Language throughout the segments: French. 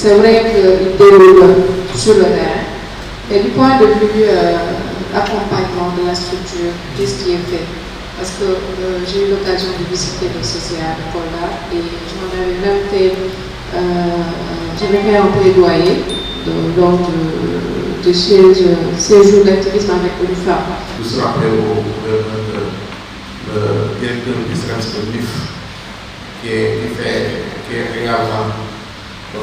c'est vrai qu'il déroule sur le terrain. Et du point de vue accompagnement de la structure, qu'est-ce qui est fait? Parce que j'ai eu l'occasion de visiter le CCA de Kolda et je m'en avais même fait, j'avais fait un plaidoyer lors de séjour d'activisme avec une femme. Je suis rappelé au directeur du service de NIF qui est également le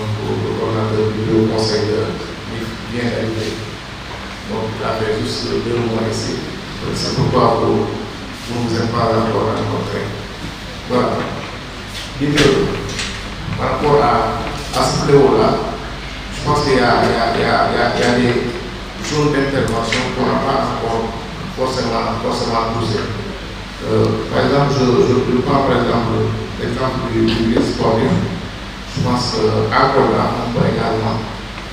coordinateur du conseil de NIF bien arrivé. Donc il a fait juste 2 mois ici. C'est pourquoi vous ne vous êtes pas encore rencontrés. Voilà. Par rapport à ce fléau-là, je pense qu'il y a des zones d'intervention qu'on n'a pas encore forcément poussées. Par exemple, je prends par exemple l'exemple du sportif. Je pense qu'encore là, on peut également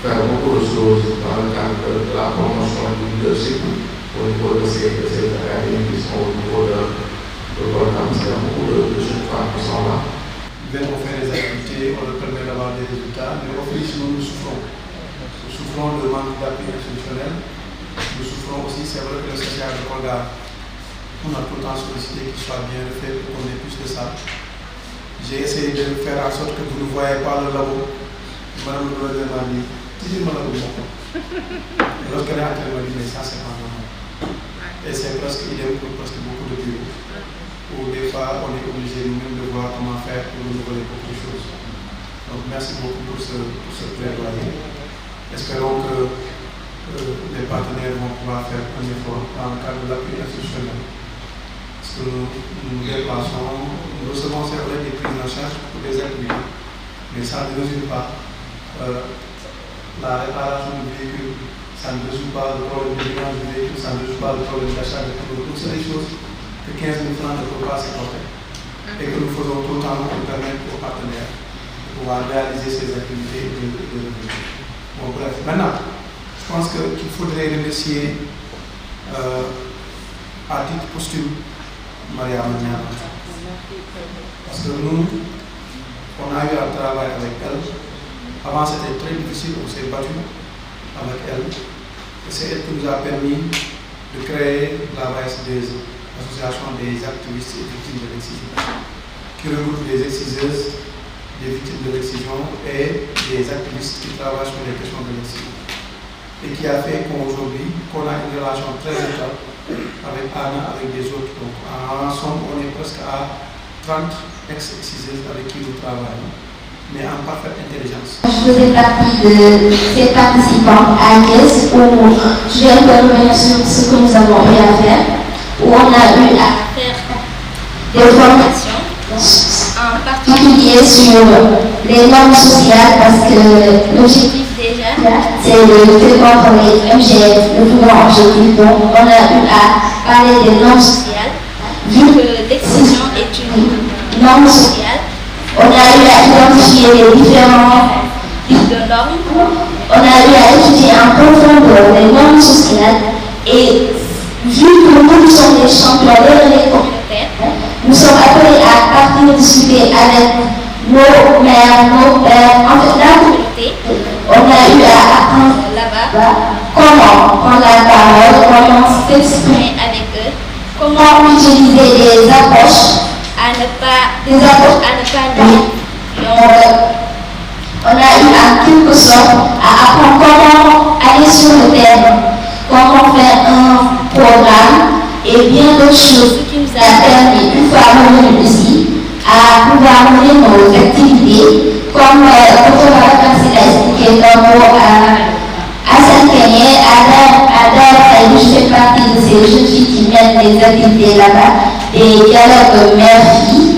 faire beaucoup de choses dans le cadre de la promotion du leadership au niveau de ces académies qui sont au niveau de Kolda, parce qu'il y a beaucoup de jeunes femmes qui sont là. On fait des activités, on leur permet d'avoir des résultats, mais au fait, sinon nous souffrons. Nous souffrons de manque d'appui institutionnel. Nous souffrons aussi, c'est vrai que le social de Kolda, on a tout le temps sollicité qu'il soit bien fait pour qu'on ait plus de ça. J'ai essayé de faire en sorte que vous ne voyez pas le labo. Madame le gouverneur m'a dit, dis-moi le labo. Et lorsqu'elle est entrée, elle m'a dit, mais ça c'est pas normal. Et c'est presque idem pour presque beaucoup de bureaux. Où des fois on est obligé nous-mêmes de voir comment faire pour renouveler beaucoup de choses. Donc merci beaucoup pour ce plaidoyer. Espérons que les partenaires vont pouvoir faire un effort dans le cadre de l'appui institutionnel. Parce que nous déplaçons, nous recevons c'est vrai des prises en charge pour des activités, mais ça ne résume pas la réparation du véhicule, ça ne résout pas le problème de violence du véhicule, ça ne résout pas le problème d'achat de tout. Donc c'est des choses que 15 000 francs ne peuvent pas supporter. Et que nous faisons tout le temps pour permettre aux partenaires de pouvoir réaliser ces activités et de revenir. Bon, bref. Maintenant, je pense qu'il faudrait remercier à titre posthume Maria Maniana. Parce que nous, on a eu un travail avec elle. Avant, c'était très difficile, on s'est battu avec elle. Et c'est elle qui nous a permis de créer la VASDES, l'association des activistes et victimes de l'excision, qui regroupe des exciseuses, des victimes de l'excision et des activistes qui travaillent sur les questions de l'excision. Et qui a fait qu'aujourd'hui, qu'on a une relation très étroite avec Anna, avec des autres. Donc, en somme, on est presque à 30 ex-exciseuses avec qui nous travaillons, mais en parfaite intelligence. Je faisais partie de ces participants à Agnès où je vais revenir sur ce que nous avons eu à faire, où on a eu à faire des formations, en particulier sur les normes sociales, parce que l'objectif déjà, c'est de lutter contre les MGF, le plus grand objectif. Donc, on a eu à parler des normes sociales, vu que l'excision est une norme sociale. On a eu à identifier les différents types de normes. On a eu à étudier en profondeur les normes sociales et vu que nous sommes des champions de relais communautaires, nous sommes appelés à partir discuter avec nos mères, nos pères, en fait la communauté. On a eu à apprendre là-bas comment prendre la parole, comment s'exprimer avec eux, comment utiliser des approches à ne pas nuire. Donc, on a eu en quelque sorte à apprendre comment aller sur le terrain, comment faire un programme et bien d'autres choses qui nous a permis, une fois revenus ici, à pouvoir mener nos activités, comme Dr. Barakasi l'a expliqué dans à Saint-Kenyé, à Dar, je fais partie de ces jeunes filles qui mènent des activités là-bas, des dialogues mère-fille.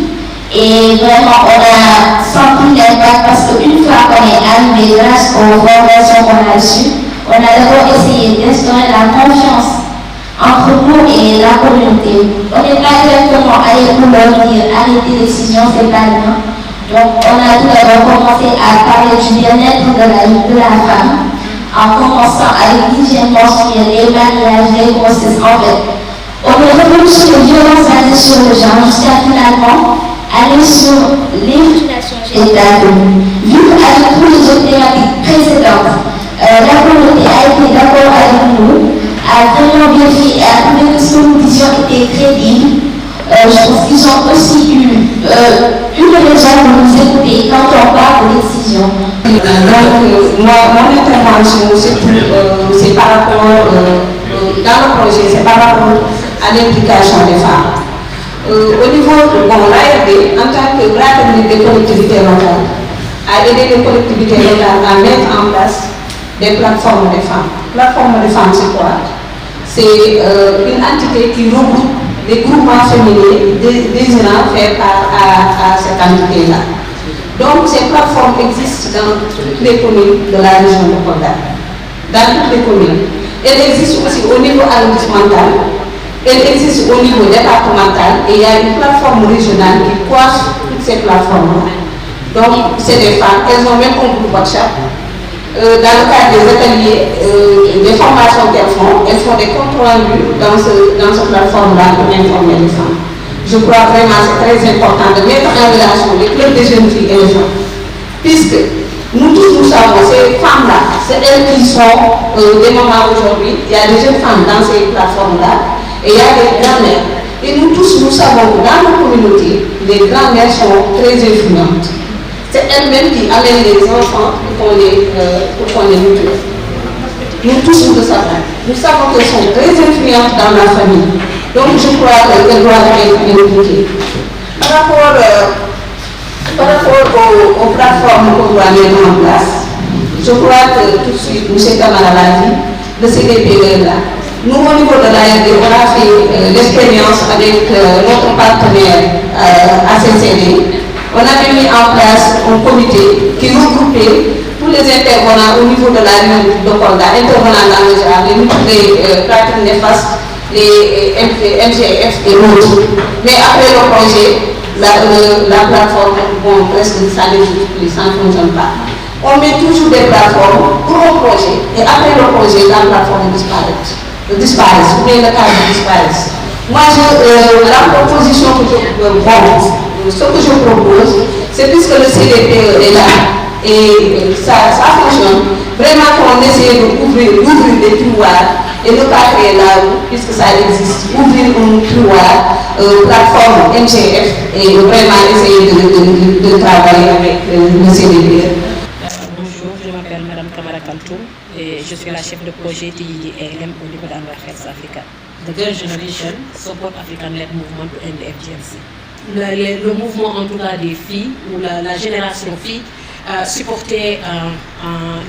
Et vraiment, on a senti l'impact parce qu'une fois qu'on est arrivé grâce aux formations qu'on a reçues, on a d'abord essayé d'instaurer la confiance entre nous et la communauté. On n'est pas directement allé pour leur dire arrêtez l'excision, c'est pas bien. Donc on a tout d'abord commencé à parler du bien-être de la femme, en commençant avec l'hygiène menstruelle, les mariages, les grossesses. En fait, on est revenu sur les violences basées sur le genre jusqu'à finalement aller sur les mutilations génitales féminines. Vu qu'avec tous les autres thématiques précédentes, la communauté a été d'accord avec nous, a vraiment vérifié et a trouvé que ce que nous disions était crédible. Je pense qu'ils ont aussi eu une raison de nous écouter quand on parle de décision. Donc, mon intervention, c'est par rapport, dans le projet, c'est par rapport à l'implication des femmes. Au niveau de l'ARD, en tant que fraternité des collectivités locales, a aidé les collectivités locales à mettre en place des plateformes de femmes. Plateforme de femmes, c'est quoi? C'est une entité qui regroupe des groupements féminins désirant faire part à cette entité-là. Donc, ces plateformes existent dans toutes les communes de la région de Kolda. Dans toutes les communes. Elles existent aussi au niveau arrondissemental, elles existent au niveau départemental, et il y a une plateforme régionale qui coiffe toutes ces plateformes-là. Donc, c'est des femmes, elles ont même un groupe WhatsApp. Dans le cadre des ateliers, des formations qu'elles font des comptes rendus dans cette plateforme-là pour informer les femmes. Je crois vraiment que c'est très important de mettre en relation les clubs des jeunes filles et les femmes. Puisque nous tous nous savons, ces femmes-là, c'est elles qui sont des mamans aujourd'hui. Il y a des jeunes femmes dans ces plateformes-là et il y a des grands-mères. Et nous tous, nous savons que dans nos communautés, les grands-mères sont très influentes. C'est elles-mêmes qui amènent les enfants pour qu'on les nutrit. Nous tous, nous le savons. Nous savons qu'elles sont très influentes dans la famille. Donc, je crois qu'elles doivent être impliquées. Par rapport aux plateformes qu'on doit mettre en place, je crois que tout de suite, M. Kamara l'a dit, le CDP est là. Nous, au niveau de l'ARD, on a fait l'expérience avec notre partenaire ACCD. On avait mis en place un comité qui regroupait tous les intervenants au niveau de la région de Kolda, intervenants dans le genre, les pratiques néfastes, les MGF et autres. Mais après le projet, la plateforme, bon, presque ça ne fonctionne pas. On met toujours des plateformes pour un projet, et après le projet, la plateforme disparaît, ou bien le cadre disparaît. Moi, la proposition que ce que je propose, c'est puisque le CDP est là et ça fonctionne, vraiment qu'on essaie d'ouvrir des tiroirs et ne pas créer là puisque ça existe, ouvrir un tiroir, plateforme MGF et vraiment essayer de travailler avec le CDP. Bonjour, je m'appelle Mme Kamara Kantoum et je suis la chef de projet TIDLM au niveau d'Amrafex Africa. The Girl Generation Support African-led Movement to End the FGMC. Le mouvement en tout cas des filles, ou la génération filles, supportait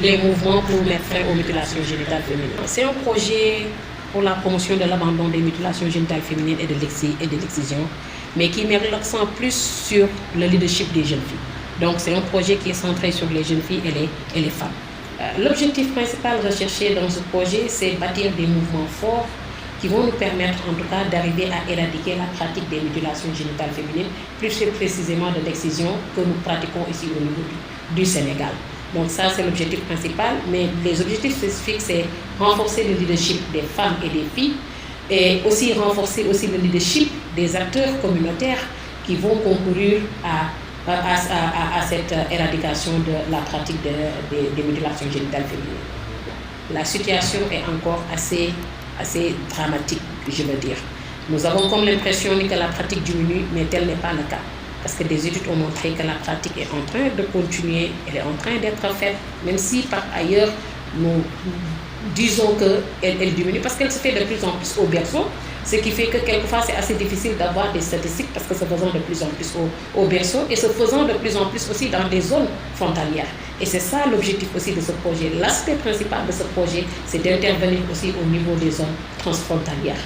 les mouvements pour mettre fin aux mutilations génitales féminines. C'est un projet pour la promotion de l'abandon des mutilations génitales féminines et de l'excision, mais qui met l'accent plus sur le leadership des jeunes filles. Donc c'est un projet qui est centré sur les jeunes filles et les femmes. L'objectif principal recherché dans ce projet, c'est bâtir des mouvements forts qui vont nous permettre en tout cas d'arriver à éradiquer la pratique des mutilations génitales féminines, plus précisément de l'excision que nous pratiquons ici au niveau du Sénégal. Donc ça c'est l'objectif principal, mais les objectifs spécifiques c'est renforcer le leadership des femmes et des filles et aussi renforcer aussi le leadership des acteurs communautaires qui vont concourir à cette éradication de la pratique des mutilations génitales féminines. La situation est encore assez dramatique, je veux dire. Nous avons comme l'impression que la pratique diminue, mais tel n'est pas le cas. Parce que des études ont montré que la pratique est en train de continuer, elle est en train d'être faite, même si par ailleurs nous disons qu'elle diminue, parce qu'elle se fait de plus en plus au berceau, ce qui fait que quelquefois c'est assez difficile d'avoir des statistiques parce que se faisant de plus en plus au berceau et se faisant de plus en plus aussi dans des zones frontalières. Et c'est ça l'objectif aussi de ce projet. L'aspect principal de ce projet, c'est d'intervenir aussi au niveau des zones transfrontalières.